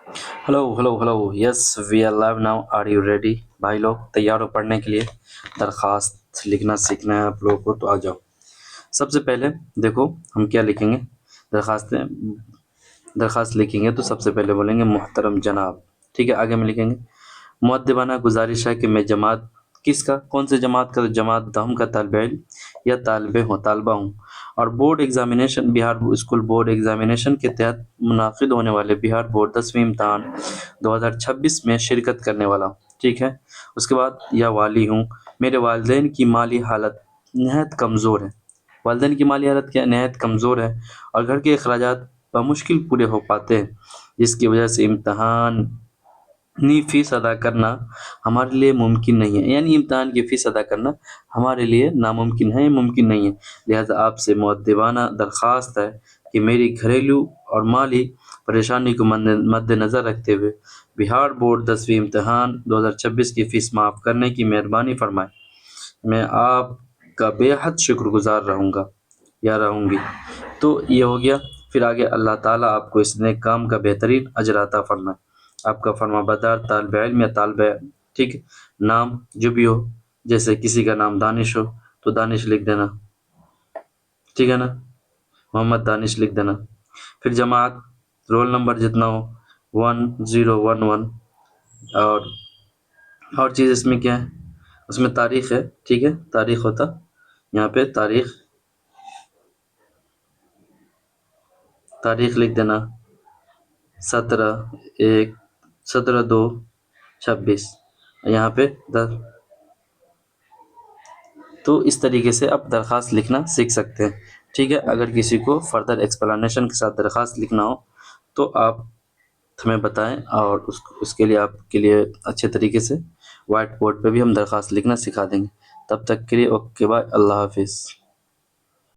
Hello yes we are live now. Are you ready? भाई लोग तैयार हो पढ़ने के लिए? दरखास्त लिखना सीखना है आप लोगों को, तो आ जाओ। सबसे पहले देखो हम क्या लिखेंगे। दरखास्तें दरखास्त लिखेंगे तो सबसे पहले बोलेंगे मोहतरम जनाब। ठीक है, आगे में लिखेंगे मुअद्दिबाना गुजारिश है कि मैं जमात किसका, कौन से जमात का? तो जमात दहम का तालिब इल्म या तालिबा हूँ, और board examination Bihar school board examination के तहत मुनाकिद होने वाले बिहार बोर्ड 10वीं इम्तहान 2026 में शिरकत करने वाला हूँ। ठीक है, उसके बाद या वाली हूँ, मेरे वालिदैन की माली हालत नहायत कमज़ोर है। वालिदैन की माली हालत क्या नहायत कमज़ोर है, और घर के अखराजात बमुश्किल पूरे हो पाते हैं, जिसकी वजह से इम्तहान नी फ़ीस अदा करना हमारे लिए मुमकिन नहीं है। यानी इम्तहान की फ़ीस अदा करना हमारे लिए नामुमकिन है, मुमकिन नहीं है। लिहाजा आपसे मुअद्दिबाना दरख्वास्त है कि मेरी घरेलू और माली परेशानी को मद्देनज़र रखते हुए बिहार बोर्ड 10वीं इम्तहान 2026 की फ़ीस माफ़ करने की मेहरबानी फरमाएं। मैं आपका बेहद शुक्रगुज़ार रहूँगा या रहूँगी। तो ये हो गया। फिर आगे अल्लाह ताला आपको इस नेक काम का बेहतरीन अजर अता फरमाए। आपका फरमाबरदार तालिब इल्म या तालिब, ठीक है, नाम जो भी हो, जैसे किसी का नाम दानिश हो तो दानिश लिख देना, ठीक है ना, मोहम्मद दानिश लिख देना। फिर जमात, रोल नंबर जितना हो 1011, और चीज़ इसमें क्या है, उसमें तारीख़ है, ठीक है, तारीख़ होता यहाँ पे तारीख़ लिख देना 17/1 17/2/26 यहाँ पे तो इस तरीके से आप दरख्वास्त लिखना सीख सकते हैं। ठीक है, अगर किसी को फर्दर एक्सप्लेनेशन के साथ दरख्वास्त लिखना हो तो आप हमें बताएं, और उसके लिए आपके लिए अच्छे तरीके से वाइट बोर्ड पे भी हम दरख्वास्त लिखना सिखा देंगे। तब तक के लिए ओके बाय, अल्लाह हाफिज़।